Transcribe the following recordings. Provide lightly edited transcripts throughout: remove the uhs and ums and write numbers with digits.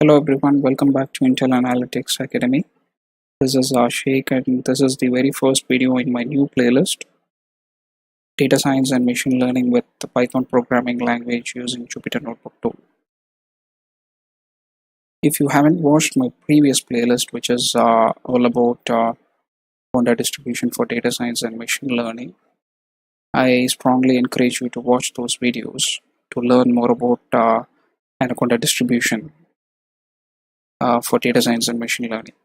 Hello everyone, welcome back to Intel Analytics Academy. This is Sheikh and this is the very first video in my new playlist, Data Science and Machine Learning with the Python programming language using Jupyter Notebook tool. If you haven't watched my previous playlist, which is all about Pandas distribution for data science and machine learning, I strongly encourage you to watch those videos to learn more about Anaconda distribution for data science and machine learning.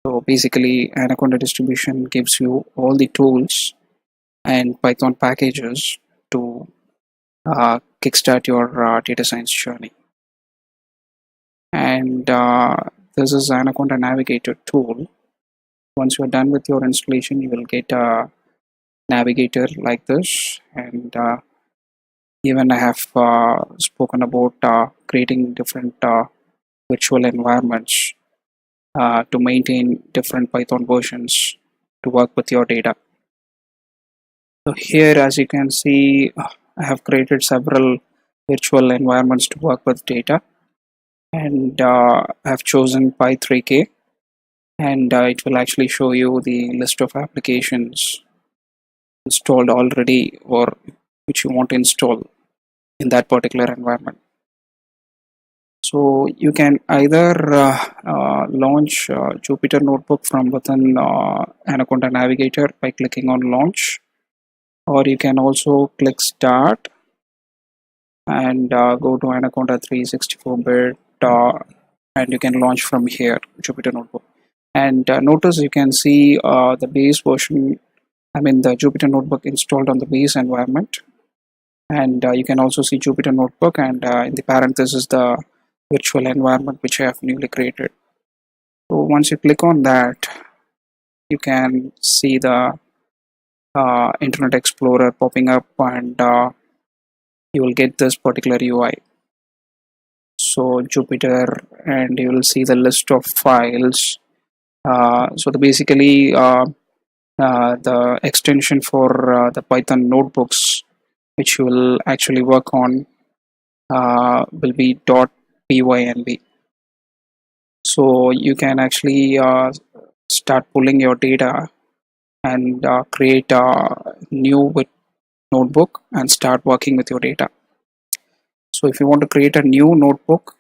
So basically, Anaconda distribution gives you all the tools and Python packages to kickstart your data science journey. And this is Anaconda Navigator tool. Once you're done with your installation, you will get a navigator like this. And even I have spoken about creating different virtual environments to maintain different Python versions to work with your data. So here, as you can see, I have created several virtual environments to work with data, and I have chosen Py3k, and it will actually show you the list of applications installed already or which you want to install in that particular environment. So you can either launch Jupyter Notebook from within Anaconda Navigator by clicking on Launch, or you can also click Start and go to Anaconda 364-bit and you can launch from here Jupyter Notebook. And notice you can see the base version, the Jupyter Notebook installed on the base environment. And you can also see Jupyter Notebook, and in the parenthesis the virtual environment which I have newly created. So once you click on that, you can see the Internet Explorer popping up, and you will get this particular UI. So Jupyter, and you will see the list of files. So the extension for the Python notebooks which you will actually work on will be .pynb. So you can actually start pulling your data and create a new notebook and start working with your data. So if you want to create a new notebook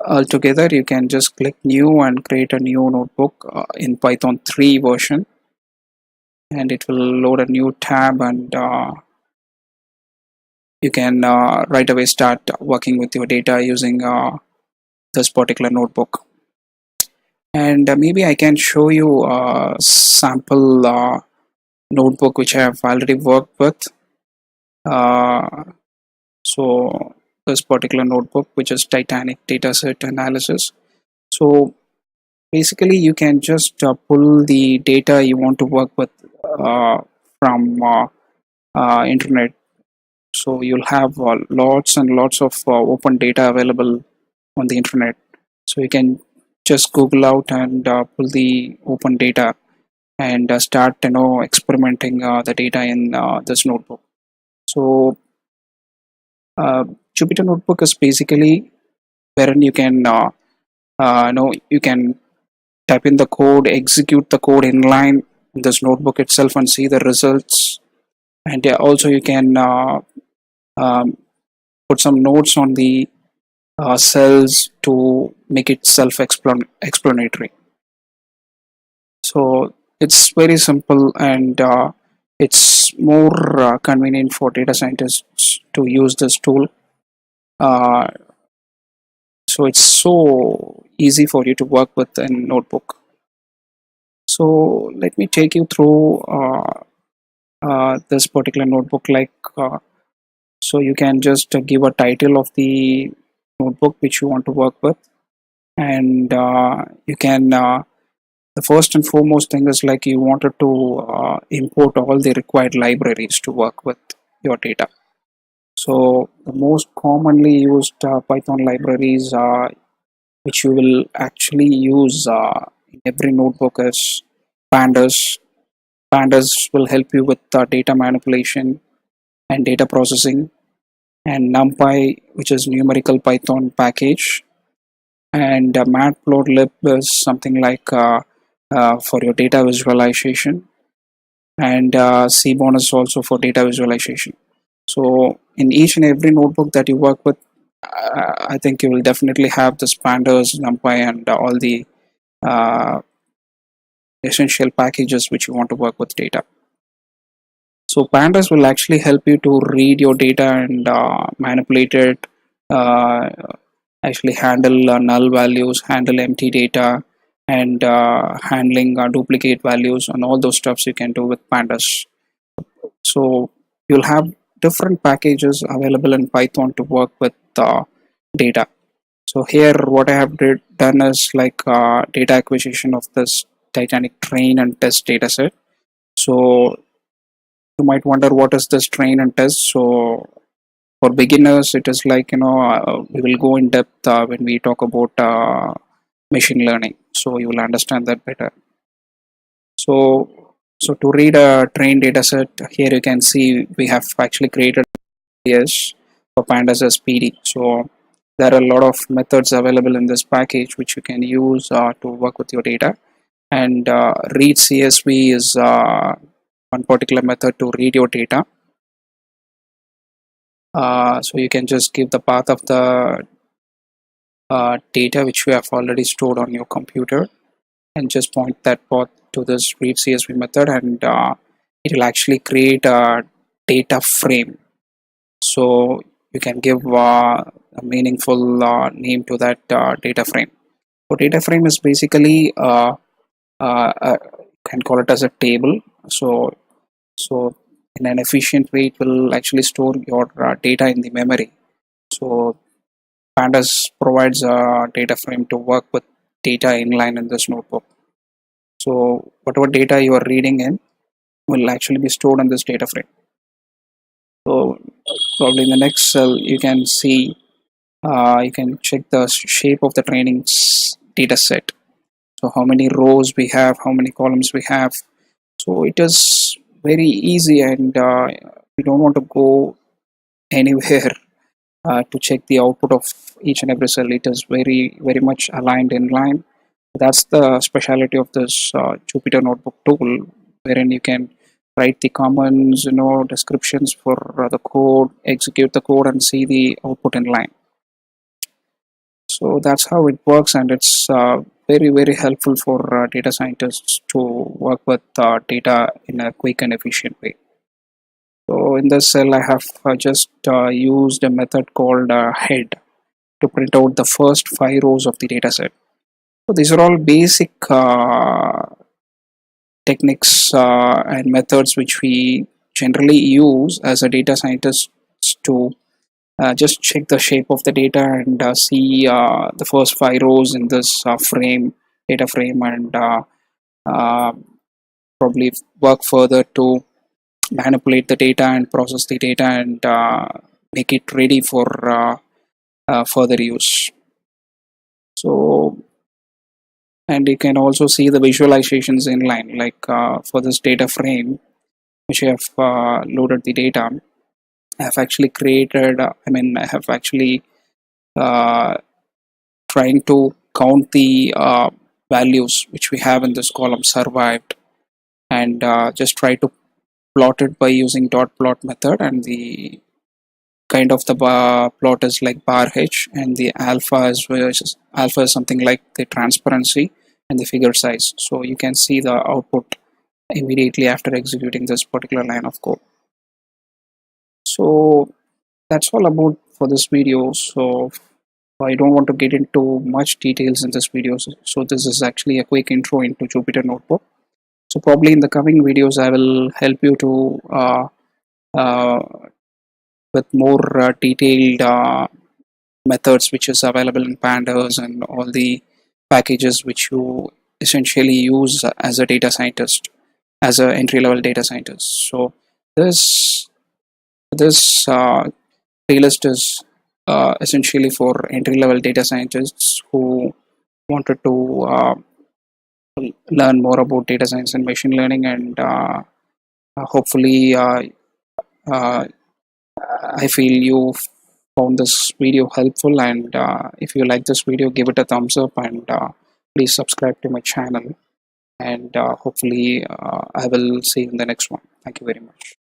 altogether, you can just click new and create a new notebook in Python 3 version, and it will load a new tab, and you can right away start working with your data using this particular notebook. And maybe I can show you a sample notebook which I have already worked with. So this particular notebook, which is Titanic Dataset Analysis. So basically you can just pull the data you want to work with from internet. So you'll have lots and lots of open data available on the internet. So you can just Google out and pull the open data and start experimenting the data in this notebook. So Jupyter Notebook is basically wherein you can you can type in the code, execute the code inline in this notebook itself and see the results. And also you can put some notes on the cells to make it self-explanatory. So it's very simple, and it's more convenient for data scientists to use this tool. So it's so easy for you to work with a notebook. So let me take you through this particular notebook. So you can just give a title of the notebook which you want to work with, and you can the first and foremost thing is like you wanted to import all the required libraries to work with your data. So the most commonly used Python libraries which you will actually use in every notebook is Pandas. Pandas will help you with data manipulation and data processing, and NumPy, which is numerical Python package, and Matplotlib is something like for your data visualization, and Cbon is also for data visualization. So in each and every notebook that you work with, I think you will definitely have this Pandas, NumPy, and all the uh, essential packages which you want to work with data. So Pandas will actually help you to read your data and manipulate it, uh, actually handle null values, handle empty data, and handling duplicate values, and all those stuffs you can do with Pandas. So you'll have different packages available in Python to work with data. So here what I have done is like data acquisition of this Titanic train and test data set. So you might wonder what is this train and test. So for beginners, it is like, we will go in depth when we talk about machine learning. So you will understand that better. So to read a train data set, here you can see we have actually created yes for pandas as PD. So there are a lot of methods available in this package which you can use to work with your data. And read CSV is one particular method to read your data. So you can just give the path of the data which you have already stored on your computer, and just point that path to this read CSV method, and it will actually create a data frame. So you can give a meaningful name to that data frame. So data frame is basically you can call it as a table. So in an efficient way, it will actually store your data in the memory. So Pandas provides a data frame to work with data inline in this notebook. So whatever data you are reading in will actually be stored in this data frame. So probably in the next cell you can see you can check the shape of the training data set. So how many rows we have, how many columns we have. So it is very easy, and we don't want to go anywhere to check the output of each and every cell. It is very much aligned in line. That's the speciality of this Jupyter Notebook tool, wherein you can write the comments, descriptions for the code, execute the code, and see the output in line. So that's how it works, and it's very helpful for data scientists to work with data in a quick and efficient way. So in this cell, I have just used a method called head to print out the first 5 rows of the dataset. So these are all basic techniques and methods which we generally use as a data scientist to just check the shape of the data and see the first 5 rows in this data frame, and uh, probably work further to manipulate the data and process the data and make it ready for further use. So, and you can also see the visualizations in line, like for this data frame which I have loaded the data. I have actually created I have actually uh, trying to count the values which we have in this column survived, and just try to plot it by using dot plot method, and the kind of the bar plot is like bar h, and the alpha is something like the transparency and the figure size. So you can see the output immediately after executing this particular line of code. So that's all about for this video. So I don't want to get into much details in this video, so this is actually a quick intro into Jupyter Notebook. So probably in the coming videos I will help you to uh, with more detailed methods which is available in pandas and all the packages which you essentially use as a data scientist, as a entry level data scientist. So this playlist is essentially for entry level data scientists who wanted to learn more about data science and machine learning, and hopefully uh, I feel you found this video helpful, and if you like this video, give it a thumbs up, and please subscribe to my channel, and hopefully I will see you in the next one. Thank you very much.